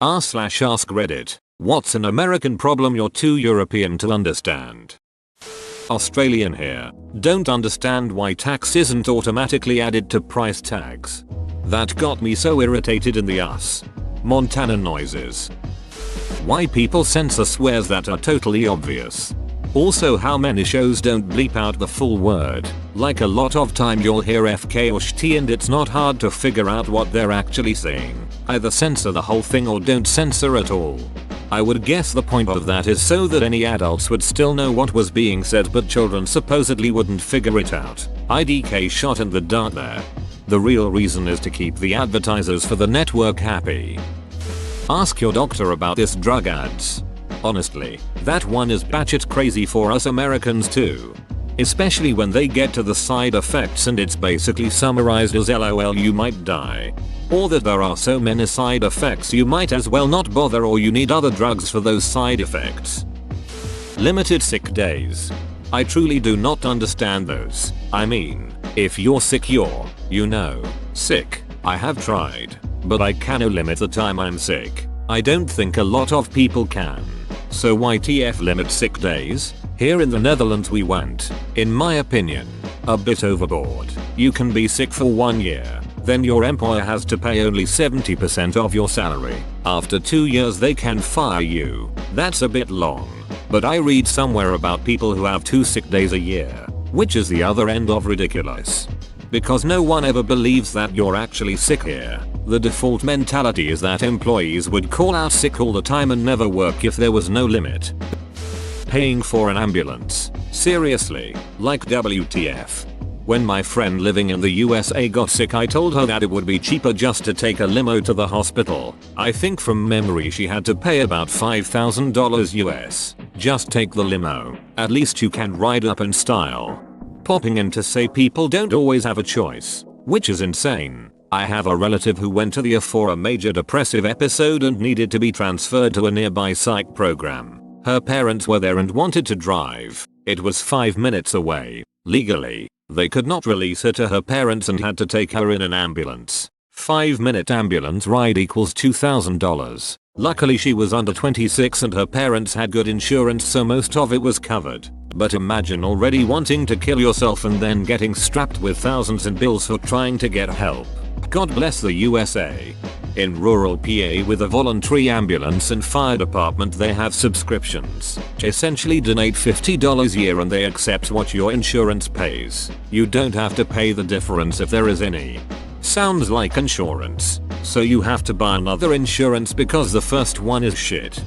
r/ask Reddit. What's an American problem you're too European to understand? Australian here. Don't understand why tax isn't automatically added to price tags. That got me so irritated in the US. Montana noises. Why people censor swears that are totally obvious. Also how many shows don't bleep out the full word. Like a lot of time you'll hear FK or SHT and it's not hard to figure out what they're actually saying. Either censor the whole thing or don't censor at all. I would guess the point of that is so that any adults would still know what was being said but children supposedly wouldn't figure it out. IDK shot in the dark there. The real reason is to keep the advertisers for the network happy. Ask your doctor about this drug ads. Honestly, that one is batshit crazy for us Americans too. Especially when they get to the side effects and it's basically summarized as LOL you might die. Or that there are so many side effects you might as well not bother or you need other drugs for those side effects. Limited sick days. I truly do not understand those. I mean, if you're sick you're, sick. I have tried, but I cannot limit the time I'm sick. I don't think a lot of people can. So why TF limit sick days? Here in the Netherlands we went, in my opinion, a bit overboard. You can be sick for 1 year, then your employer has to pay only 70% of your salary. After 2 years they can fire you. That's a bit long. But I read somewhere about people who have 2 sick days a year, which is the other end of ridiculous. Because no one ever believes that you're actually sick here. The default mentality is that employees would call out sick all the time and never work if there was no limit. Paying for an ambulance. Seriously, like WTF. When my friend living in the USA got sick I told her that it would be cheaper just to take a limo to the hospital. I think from memory she had to pay about $5,000 US. Just take the limo. At least you can ride up in style. Popping in to say people don't always have a choice, which is insane. I have a relative who went to the ER for a major depressive episode and needed to be transferred to a nearby psych program. Her parents were there and wanted to drive. It was 5 minutes away. Legally, they could not release her to her parents and had to take her in an ambulance. 5-minute ambulance ride equals $2,000. Luckily she was under 26 and her parents had good insurance so most of it was covered. But imagine already wanting to kill yourself and then getting strapped with thousands in bills for trying to get help. God bless the USA. In rural PA with a voluntary ambulance and fire department they have subscriptions. Essentially donate $50 a year and they accept what your insurance pays. You don't have to pay the difference if there is any. Sounds like insurance. So you have to buy another insurance because the first one is shit.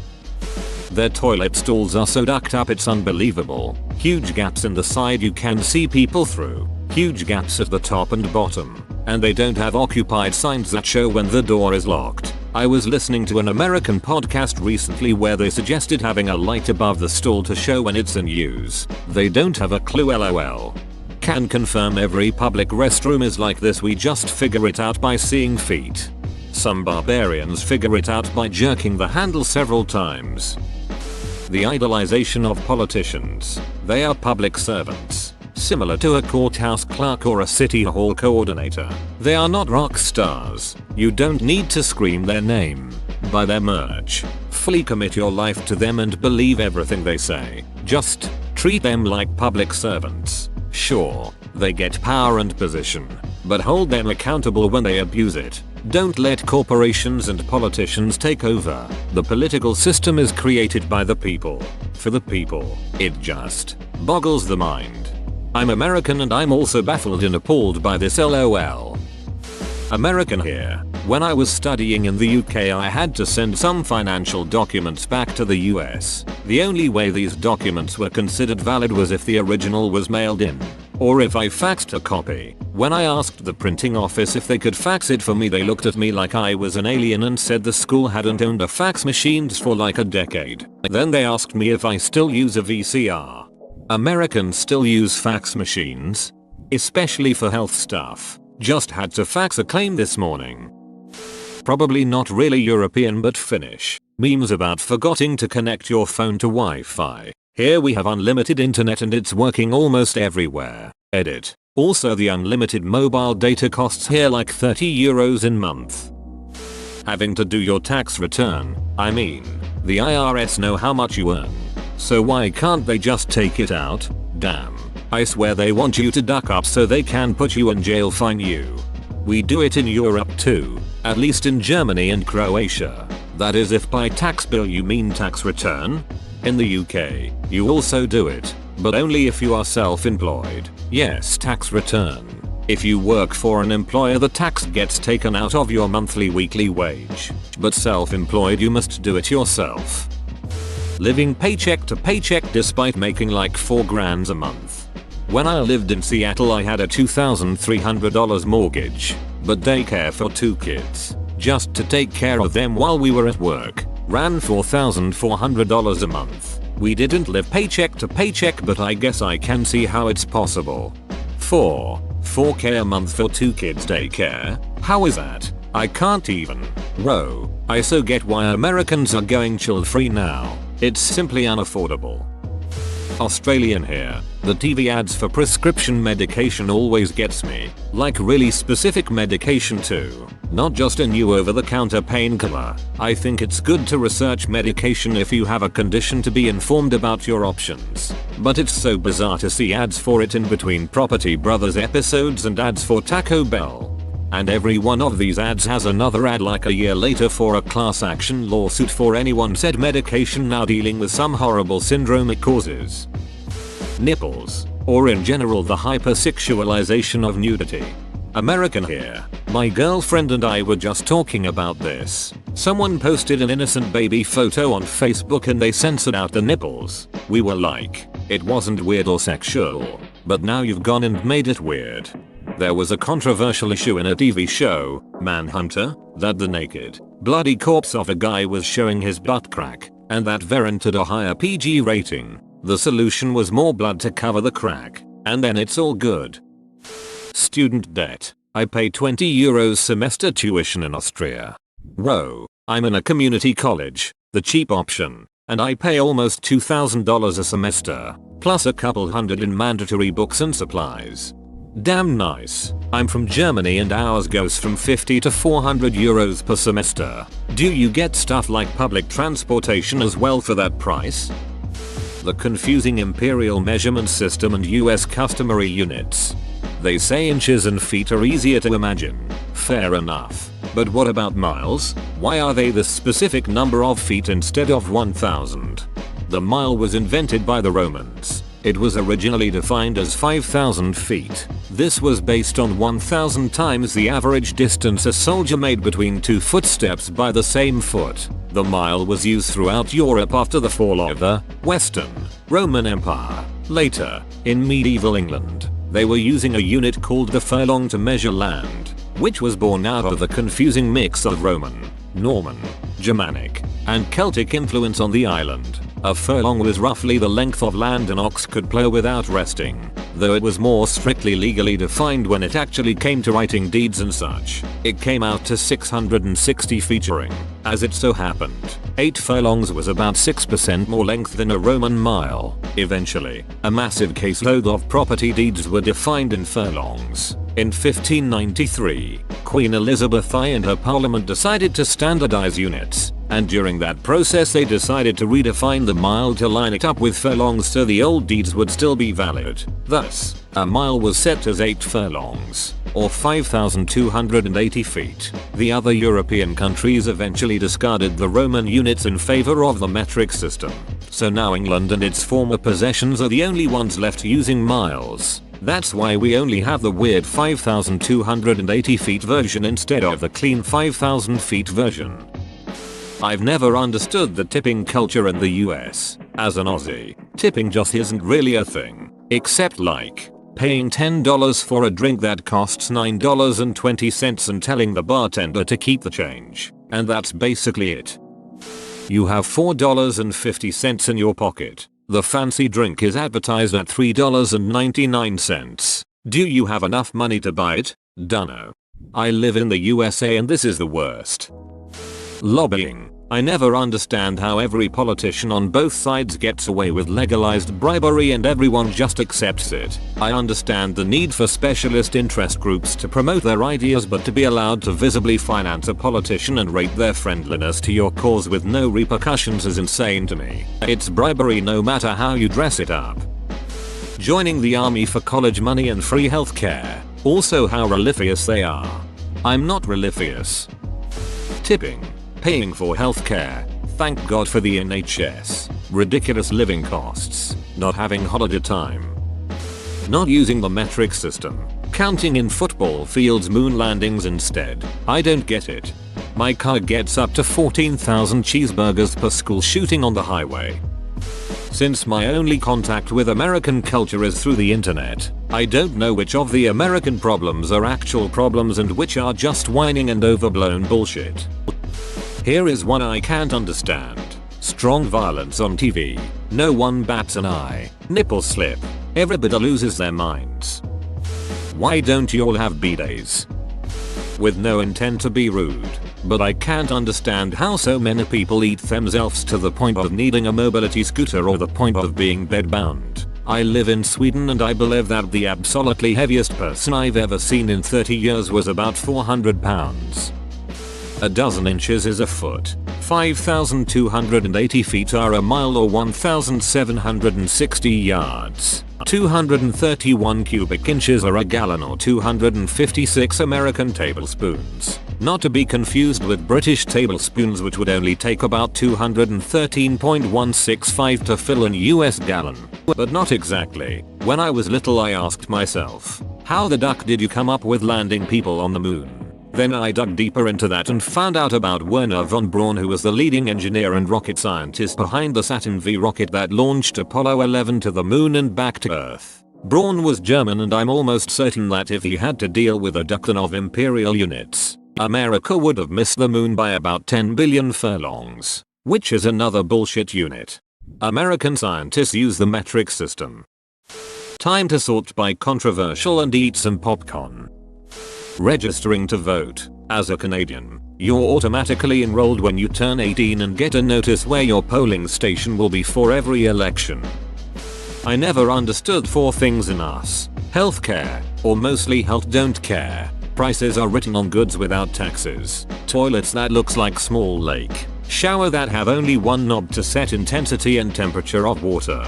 Their toilet stalls are so ducked up it's unbelievable. Huge gaps in the side you can see people through. Huge gaps at the top and bottom. And they don't have occupied signs that show when the door is locked. I was listening to an American podcast recently where they suggested having a light above the stall to show when it's in use. They don't have a clue LOL. Can confirm every public restroom is like this, we just figure it out by seeing feet. Some barbarians figure it out by jerking the handle several times. The idolization of politicians. They are public servants. Similar to a courthouse clerk or a city hall coordinator. They are not rock stars. You don't need to scream their name. Buy their merch. Fully commit your life to them and believe everything they say. Just treat them like public servants. Sure, they get power and position, but hold them accountable when they abuse it. Don't let corporations and politicians take over. The political system is created by the people. For the people. It just boggles the mind. I'm American and I'm also baffled and appalled by this LOL. American here. When I was studying in the UK I had to send some financial documents back to the US. The only way these documents were considered valid was if the original was mailed in. Or if I faxed a copy. When I asked the printing office if they could fax it for me they looked at me like I was an alien and said the school hadn't owned a fax machine for like a decade. Then they asked me if I still use a VCR. Americans still use fax machines? Especially for health stuff. Just had to fax a claim this morning. Probably not really European but Finnish. Memes about forgetting to connect your phone to Wi-Fi. Here we have unlimited internet and it's working almost everywhere. Edit. Also the unlimited mobile data costs here like €30 in month. Having to do your tax return, I mean, the IRS know how much you earn. So why can't they just take it out? Damn. I swear they want you to duck up so they can put you in jail, fine you. We do it in Europe too, at least in Germany and Croatia. That is if by tax bill you mean tax return. In the UK, you also do it, but only if you are self-employed. Yes, tax return. If you work for an employer, the tax gets taken out of your monthly weekly wage. But self-employed, you must do it yourself. Living paycheck to paycheck despite making like $4 a month. When I lived in Seattle, I had a $2,300 mortgage, but daycare for 2 kids, just to take care of them while we were at work, ran $4,400 a month. We didn't live paycheck to paycheck, but I guess I can see how it's possible. 4K a month for 2 kids daycare? How is that? I can't even. Bro, I so get why Americans are going child free now. It's simply unaffordable. Australian here. The TV ads for prescription medication always gets me. Like really specific medication too. Not just a new over-the-counter painkiller. I think it's good to research medication if you have a condition, to be informed about your options. But it's so bizarre to see ads for it in between Property Brothers episodes and ads for Taco Bell. And every one of these ads has another ad like a year later for a class action lawsuit for anyone said medication now dealing with some horrible syndrome it causes. Nipples, or in general the hypersexualization of nudity. American here. My girlfriend and I were just talking about this. Someone posted an innocent baby photo on Facebook and they censored out the nipples. We were like, it wasn't weird or sexual, but now you've gone and made it weird. There was a controversial issue in a TV show, Manhunter, that the naked, bloody corpse of a guy was showing his butt crack, and that warranted a higher PG rating. The solution was more blood to cover the crack, and then it's all good. Student debt. I pay €20 semester tuition in Austria. Bro, I'm in a community college, the cheap option, and I pay almost $2,000 a semester, plus a couple hundred in mandatory books and supplies. Damn nice. I'm from Germany and ours goes from 50 to 400 euros per semester. Do you get stuff like public transportation as well for that price? The confusing imperial measurement system and US customary units. They say inches and feet are easier to imagine. Fair enough. But what about miles? Why are they the specific number of feet instead of 1,000? The mile was invented by the Romans. It was originally defined as 5,000 feet. This was based on 1,000 times the average distance a soldier made between 2 footsteps by the same foot. The mile was used throughout Europe after the fall of the Western Roman Empire. Later, in medieval England, they were using a unit called the furlong to measure land, which was born out of the confusing mix of Roman, Norman, Germanic, and Celtic influence on the island. A furlong was roughly the length of land an ox could plow without resting, though it was more strictly legally defined when it actually came to writing deeds and such. It came out to 660 featuring, as it so happened, 8 furlongs was about 6% more length than a Roman mile. Eventually, a massive caseload of property deeds were defined in furlongs. In 1593, Queen Elizabeth I and her parliament decided to standardize units, and during that process they decided to redefine the mile to line it up with furlongs so the old deeds would still be valid. Thus, a mile was set as 8 furlongs, or 5,280 feet. The other European countries eventually discarded the Roman units in favor of the metric system. So now England and its former possessions are the only ones left using miles. That's why we only have the weird 5,280 feet version instead of the clean 5,000 feet version. I've never understood the tipping culture in the US. As an Aussie, tipping just isn't really a thing. Except like paying $10 for a drink that costs $9.20 and telling the bartender to keep the change. And that's basically it. You have $4.50 in your pocket. The fancy drink is advertised at $3.99. Do you have enough money to buy it? Dunno. I live in the USA and this is the worst. Lobbying. I never understand how every politician on both sides gets away with legalized bribery and everyone just accepts it. I understand the need for specialist interest groups to promote their ideas, but to be allowed to visibly finance a politician and rate their friendliness to your cause with no repercussions is insane to me. It's bribery no matter how you dress it up. Joining the army for college money and free healthcare. Also how religious they are. I'm not religious. Tipping. Paying for healthcare. Thank God for the NHS. Ridiculous living costs. Not having holiday time. Not using the metric system. Counting in football fields moon landings instead. I don't get it. My car gets up to 14,000 cheeseburgers per school shooting on the highway. Since my only contact with American culture is through the internet, I don't know which of the American problems are actual problems and which are just whining and overblown bullshit. Here is one I can't understand. Strong violence on TV. No one bats an eye. Nipple slip. Everybody loses their minds. Why don't you all have bidets? With no intent to be rude, but I can't understand how so many people eat themselves to the point of needing a mobility scooter or the point of being bedbound. I live in Sweden and I believe that the absolutely heaviest person I've ever seen in 30 years was about 400 pounds. A dozen inches is a foot. 5,280 feet are a mile or 1,760 yards. 231 cubic inches are a gallon or 256 American tablespoons. Not to be confused with British tablespoons, which would only take about 213.165 to fill an US gallon. But not exactly. When I was little I asked myself, how the duck did you come up with landing people on the moon? Then I dug deeper into that and found out about Wernher von Braun, who was the leading engineer and rocket scientist behind the Saturn V rocket that launched Apollo 11 to the moon and back to Earth. Braun was German, and I'm almost certain that if he had to deal with a duckton of imperial units, America would have missed the moon by about 10 billion furlongs, which is another bullshit unit. American scientists use the metric system. Time to sort by controversial and eat some popcorn. Registering to vote. As a Canadian, you're automatically enrolled when you turn 18 and get a notice where your polling station will be for every election. I never understood four things in us. Healthcare, or mostly health don't care. Prices are written on goods without taxes. Toilets that looks like small lake. Shower that have only one knob to set intensity and temperature of water.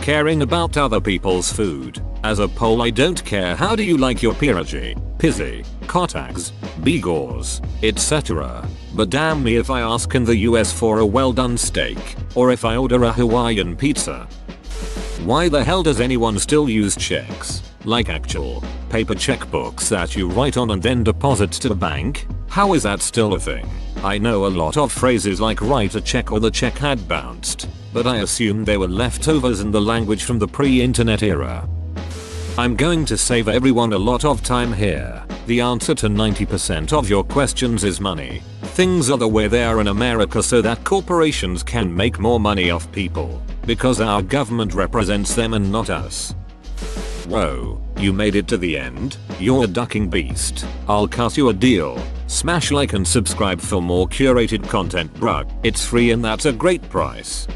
Caring about other people's food. As a Pole, I don't care how do you like your pierogi, pizzy, kotags, bigos, etc. But damn me if I ask in the US for a well done steak, or if I order a Hawaiian pizza. Why the hell does anyone still use checks? Like actual paper checkbooks that you write on and then deposit to the bank? How is that still a thing? I know a lot of phrases like write a check or the check had bounced, but I assume they were leftovers in the language from the pre-internet era. I'm going to save everyone a lot of time here. The answer to 90% of your questions is money. Things are the way they are in America so that corporations can make more money off people, because our government represents them and not us. Whoa, you made it to the end? You're a ducking beast. I'll cut you a deal. Smash like and subscribe for more curated content, bruh. It's free and that's a great price.